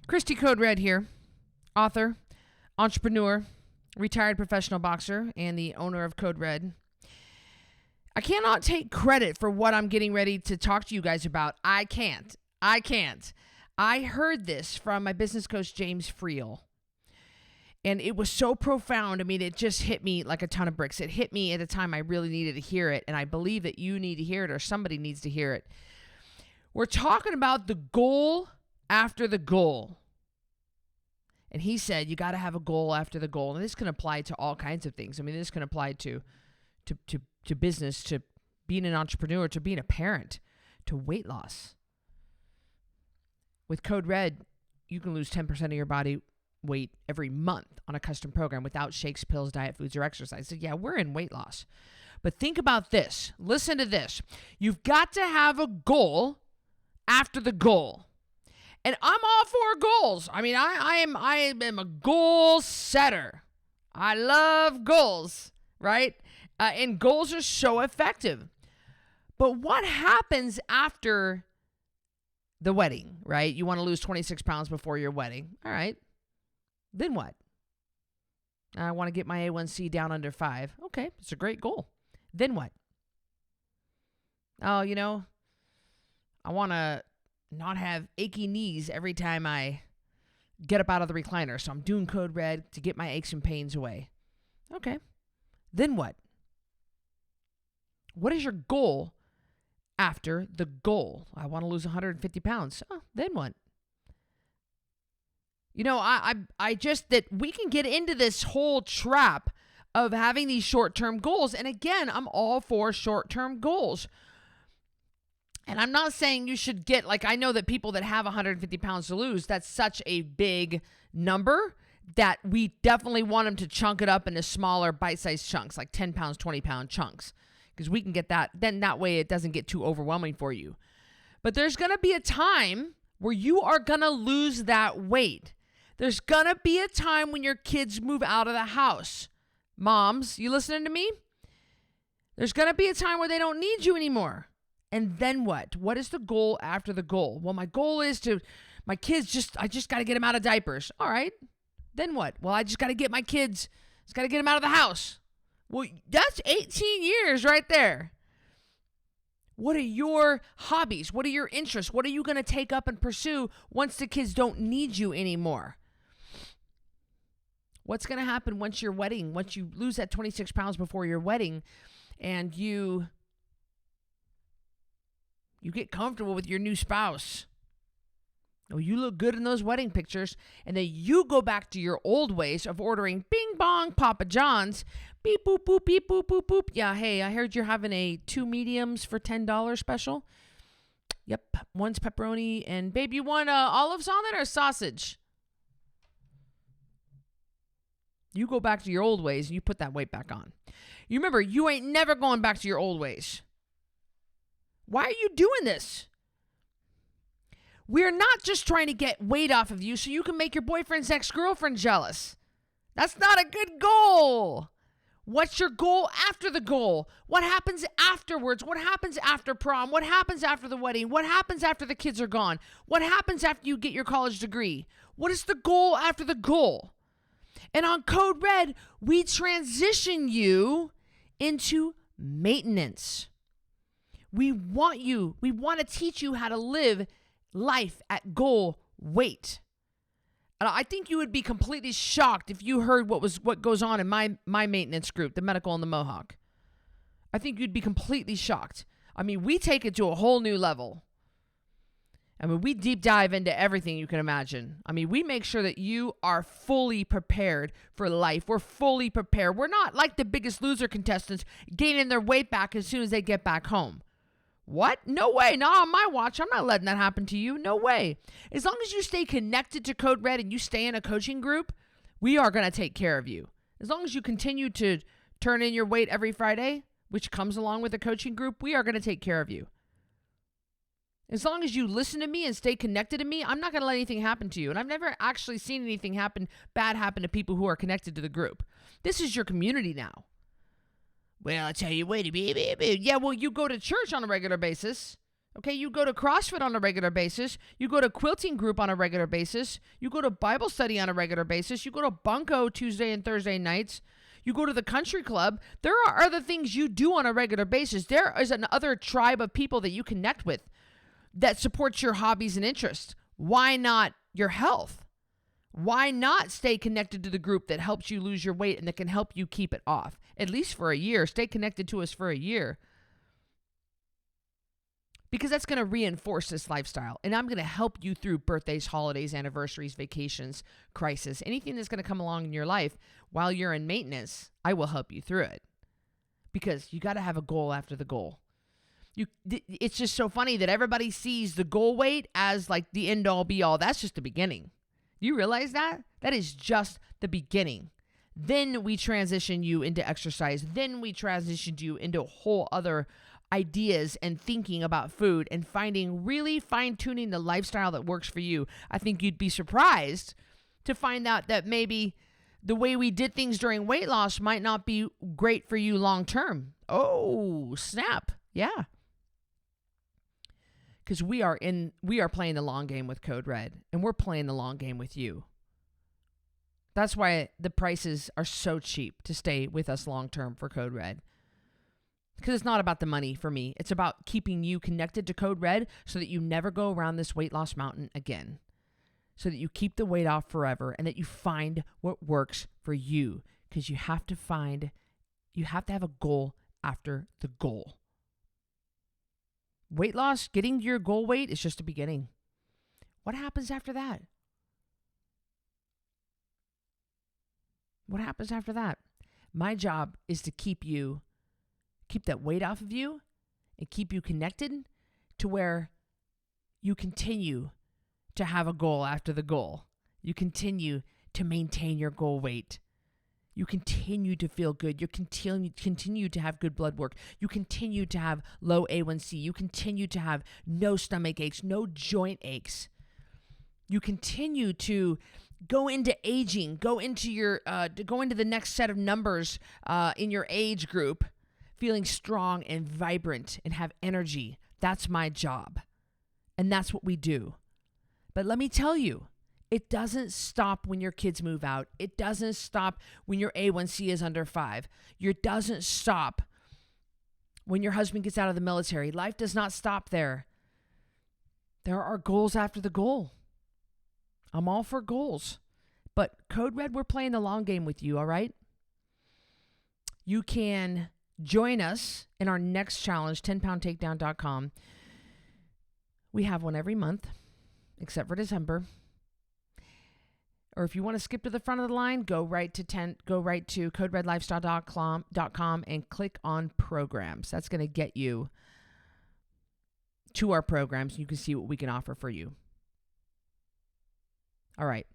Christy Code Red here, author, entrepreneur, retired professional boxer, and the owner of Code Red. I cannot take credit for what I'm getting ready to talk to you guys about. I can't. I heard this from my business coach, James Friel. And it was so profound. I mean, it just hit me like a ton of bricks. It hit me at a time I really needed to hear it. And I believe that you need to hear it, or somebody needs to hear it. We're talking about the goal after the goal. And he said, you got to have a goal after the goal. And this can apply to all kinds of things. I mean, this can apply to business, to being an entrepreneur, to being a parent, to weight loss. With Code Red, you can lose 10% of your body weight every month on a custom program without shakes, pills, diet foods, or exercise. So yeah, we're in weight loss. But think about this. Listen to this. You've got to have a goal after the goal. And I'm all for goals. I mean, I am a goal setter. I love goals, right? And goals are so effective. But what happens after the wedding, right? You want to lose 26 pounds before your wedding. All right. Then what? I want to get my A1C down under 5. Okay, it's a great goal. Then what? Oh, I want to not have achy knees every time I get up out of the recliner. So I'm doing Code Red to get my aches and pains away. Okay. Then what? What is your goal after the goal? I want to lose 150 pounds. Oh, then what? I just, that we can get into this whole trap of having these short-term goals. And again, I'm all for short-term goals. And I'm not saying you should get, I know that people that have 150 pounds to lose, that's such a big number that we definitely want them to chunk it up into smaller bite-sized chunks, like 10 pounds, 20-pound chunks, because we can get that. Then that way it doesn't get too overwhelming for you. But there's going to be a time where you are going to lose that weight. There's going to be a time when your kids move out of the house. Moms, you listening to me? There's going to be a time where they don't need you anymore. And then what? What is the goal after the goal? Well, my goal is my kids I just got to get them out of diapers. All right. Then what? Well, I just got to get my kids, got to get them out of the house. Well, that's 18 years right there. What are your hobbies? What are your interests? What are you going to take up and pursue once the kids don't need you anymore? What's going to happen once your wedding, once you lose that 26 pounds before your wedding and you get comfortable with your new spouse? Oh, you look good in those wedding pictures, and then you go back to your old ways of ordering bing bong Papa John's, beep boop boop beep boop boop boop. Yeah, hey, I heard you're having a 2 mediums for $10 special. Yep, one's pepperoni, and babe, you want olives on it or sausage? You go back to your old ways and you put that weight back on. You remember, you ain't never going back to your old ways. Why are you doing this? We're not just trying to get weight off of you so you can make your boyfriend's ex-girlfriend jealous. That's not a good goal. What's your goal after the goal? What happens afterwards? What happens after prom? What happens after the wedding? What happens after the kids are gone? What happens after you get your college degree? What is the goal after the goal? And on Code Red, we transition you into maintenance. We want to teach you how to live life at goal weight. And I think you would be completely shocked if you heard what goes on in my maintenance group, the Medical and the Mohawk. I think you'd be completely shocked. I mean, we take it to a whole new level. I mean, we deep dive into everything you can imagine. I mean, we make sure that you are fully prepared for life. We're fully prepared. We're not like the Biggest Loser contestants gaining their weight back as soon as they get back home. What? No way. Not on my watch. I'm not letting that happen to you. No way. As long as you stay connected to Code Red and you stay in a coaching group, we are going to take care of you. As long as you continue to turn in your weight every Friday, which comes along with a coaching group, we are going to take care of you. As long as you listen to me and stay connected to me, I'm not going to let anything happen to you. And I've never actually seen anything bad happen to people who are connected to the group. This is your community now. Well, I tell you what, yeah, well, you go to church on a regular basis. Okay, you go to CrossFit on a regular basis. You go to quilting group on a regular basis. You go to Bible study on a regular basis. You go to Bunko Tuesday and Thursday nights. You go to the country club. There are other things you do on a regular basis. There is another tribe of people that you connect with that supports your hobbies and interests. Why not your health? Why not stay connected to the group that helps you lose your weight and that can help you keep it off? At least for a year. Stay connected to us for a year. Because that's going to reinforce this lifestyle. And I'm going to help you through birthdays, holidays, anniversaries, vacations, crisis. Anything that's going to come along in your life while you're in maintenance, I will help you through it. Because you got to have a goal after the goal. It's just so funny that everybody sees the goal weight as like the end all be all. That's just the beginning. Do you realize that? That is just the beginning. Then we transition you into exercise. Then we transition you into a whole other ideas and thinking about food and really fine-tuning the lifestyle that works for you. I think you'd be surprised to find out that maybe the way we did things during weight loss might not be great for you long term. Oh, snap. Yeah. Because we are playing the long game with Code Red, and we're playing the long game with you. That's why the prices are so cheap to stay with us long term for Code Red. Because it's not about the money for me. It's about keeping you connected to Code Red so that you never go around this weight loss mountain again. So that you keep the weight off forever and that you find what works for you. Because you have to have a goal after the goal. Weight loss, getting to your goal weight is just a beginning. What happens after that? What happens after that? My job is to keep that weight off of you and keep you connected to where you continue to have a goal after the goal. You continue to maintain your goal weight. You continue to feel good. You continue to have good blood work. You continue to have low A1C. You continue to have no stomach aches, no joint aches. You continue to go into aging, go into the next set of numbers in your age group, feeling strong and vibrant and have energy. That's my job. And that's what we do. But let me tell you, it doesn't stop when your kids move out. It doesn't stop when your A1C is under 5. It doesn't stop when your husband gets out of the military. Life does not stop there. There are goals after the goal. I'm all for goals. But Code Red, we're playing the long game with you, all right? You can join us in our next challenge, 10poundtakedown.com. We have one every month, except for December. Or if you want to skip to the front of the line, go right to coderedlifestyle.com and click on programs. That's going to get you to our programs. You can see what we can offer for you. All right.